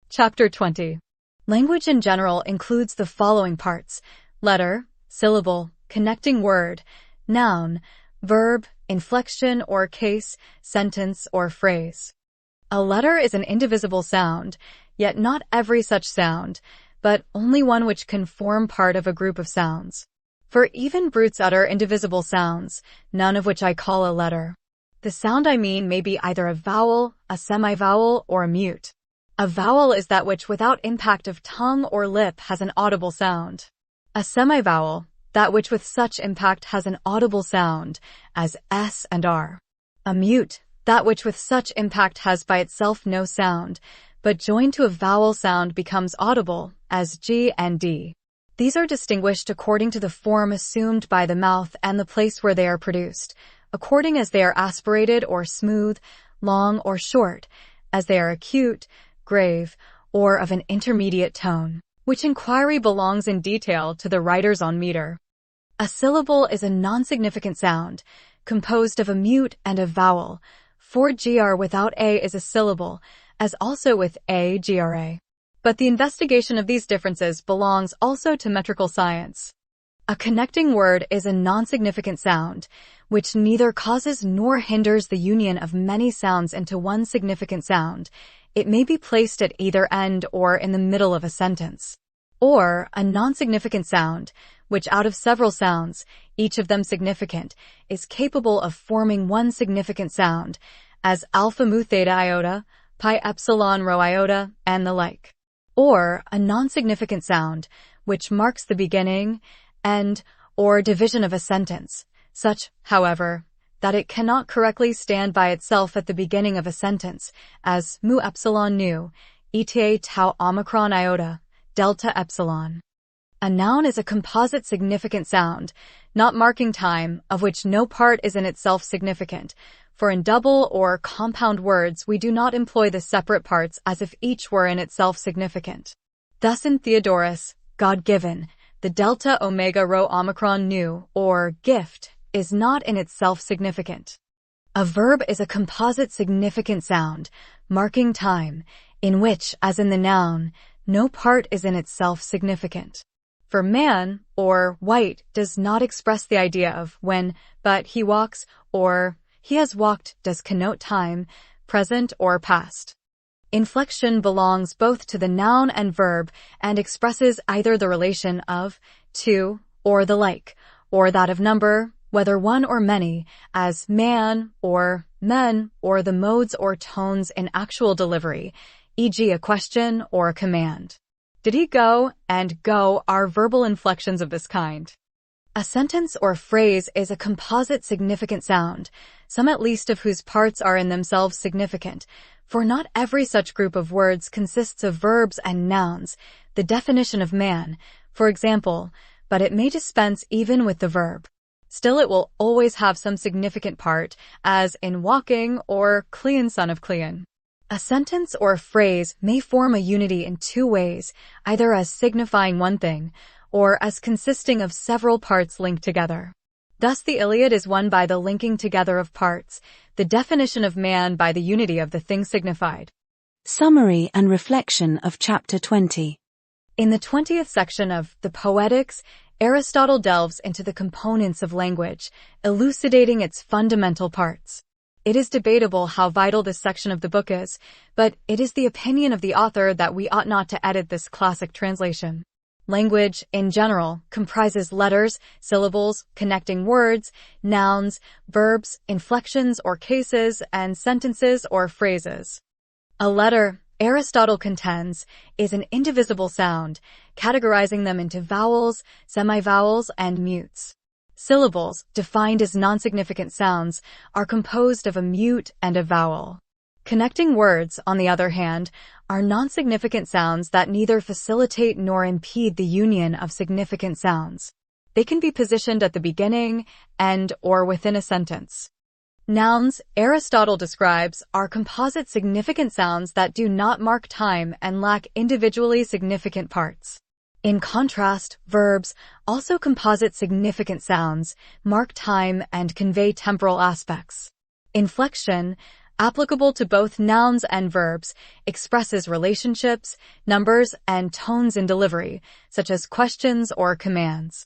Chapter 20. Language in general includes the following parts: letter, syllable, connecting word, noun, verb, inflection or case, sentence or phrase. A letter is an indivisible sound, yet not every such sound, but only one which can form part of a group of sounds. For even brutes utter indivisible sounds, none of which I call a letter. The sound I mean may be either a vowel, a semi-vowel, or a mute. A vowel is that which without impact of tongue or lip has an audible sound. A semi-vowel, that which with such impact has an audible sound, as S and R. A mute, that which with such impact has by itself no sound, but joined to a vowel sound becomes audible, as G and D. These are distinguished according to the form assumed by the mouth and the place where they are produced, according as they are aspirated or smooth, long or short, as they are acute, grave, or of an intermediate tone, which inquiry belongs in detail to the writers on meter. A syllable is a non-significant sound, composed of a mute and a vowel. For gr without a is a syllable, as also with a gra. But the investigation of these differences belongs also to metrical science. A connecting word is a non-significant sound, which neither causes nor hinders the union of many sounds into one significant sound. It may be placed at either end or in the middle of a sentence. Or a non-significant sound, which out of several sounds, each of them significant, is capable of forming one significant sound, as alpha mu theta iota, pi epsilon rho iota, and the like. Or a non-significant sound, which marks the beginning, end, or division of a sentence, such, however, that it cannot correctly stand by itself at the beginning of a sentence, as mu epsilon nu, eta tau omicron iota, delta epsilon. A noun is a composite significant sound, not marking time, of which no part is in itself significant, for in double or compound words we do not employ the separate parts as if each were in itself significant. Thus in Theodorus, God-given, the delta omega rho omicron nu, or gift, is not in itself significant. A verb is a composite significant sound, marking time, in which, as in the noun, no part is in itself significant. For man, or white, does not express the idea of when, but he walks, or he has walked does connote time, present or past. Inflection belongs both to the noun and verb and expresses either the relation of, to, or the like, or that of number, whether one or many, as man or men, or the modes or tones in actual delivery, e.g. a question or a command. Did he go and go are verbal inflections of this kind. A sentence or phrase is a composite significant sound, some at least of whose parts are in themselves significant, for not every such group of words consists of verbs and nouns, the definition of man, for example, but it may dispense even with the verb. Still it will always have some significant part, as in walking or Cleon son of Cleon. A sentence or phrase may form a unity in two ways, either as signifying one thing, or as consisting of several parts linked together. Thus the Iliad is won by the linking together of parts, the definition of man by the unity of the thing signified. Summary and reflection of Chapter 20. In the 20th section of the Poetics, Aristotle delves into the components of language, elucidating its fundamental parts. It is debatable how vital this section of the book is, but it is the opinion of the author that we ought not to edit this classic translation. Language, in general, comprises letters, syllables, connecting words, nouns, verbs, inflections or cases, and sentences or phrases. A letter, Aristotle contends, is an indivisible sound, categorizing them into vowels, semi-vowels, and mutes. Syllables, defined as non-significant sounds, are composed of a mute and a vowel. Connecting words, on the other hand, are non-significant sounds that neither facilitate nor impede the union of significant sounds. They can be positioned at the beginning, end, or within a sentence. Nouns, Aristotle describes, are composite significant sounds that do not mark time and lack individually significant parts. In contrast, verbs, also composite significant sounds, mark time and convey temporal aspects. Inflection, applicable to both nouns and verbs, expresses relationships, numbers, and tones in delivery, such as questions or commands.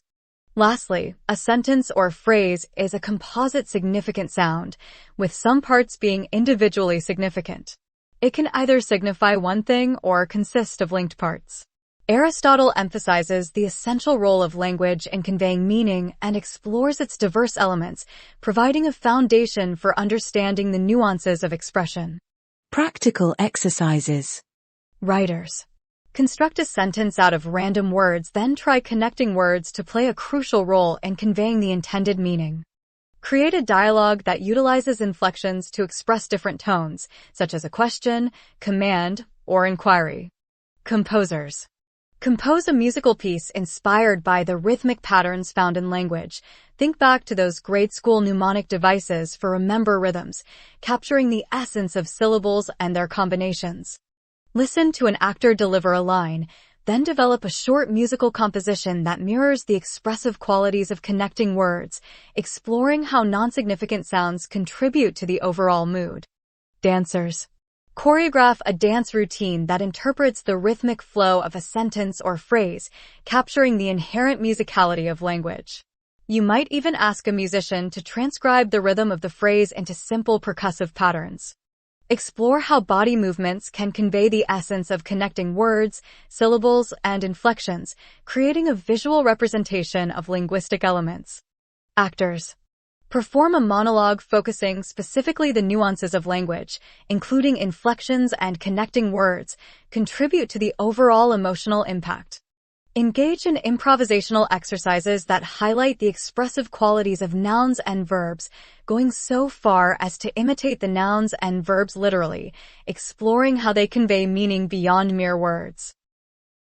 Lastly, a sentence or phrase is a composite significant sound, with some parts being individually significant. It can either signify one thing or consist of linked parts. Aristotle emphasizes the essential role of language in conveying meaning and explores its diverse elements, providing a foundation for understanding the nuances of expression. Practical exercises. Writers. Construct a sentence out of random words, then try connecting words to play a crucial role in conveying the intended meaning. Create a dialogue that utilizes inflections to express different tones, such as a question, command, or inquiry. Composers. Compose a musical piece inspired by the rhythmic patterns found in language. Think back to those grade school mnemonic devices for remember rhythms, capturing the essence of syllables and their combinations. Listen to an actor deliver a line, then develop a short musical composition that mirrors the expressive qualities of connecting words, exploring how non-significant sounds contribute to the overall mood. Dancers. Choreograph a dance routine that interprets the rhythmic flow of a sentence or phrase, capturing the inherent musicality of language. You might even ask a musician to transcribe the rhythm of the phrase into simple percussive patterns. Explore how body movements can convey the essence of connecting words, syllables, and inflections, creating a visual representation of linguistic elements. Actors. Perform a monologue focusing specifically the nuances of language, including inflections and connecting words, contribute to the overall emotional impact. Engage in improvisational exercises that highlight the expressive qualities of nouns and verbs, going so far as to imitate the nouns and verbs literally, exploring how they convey meaning beyond mere words.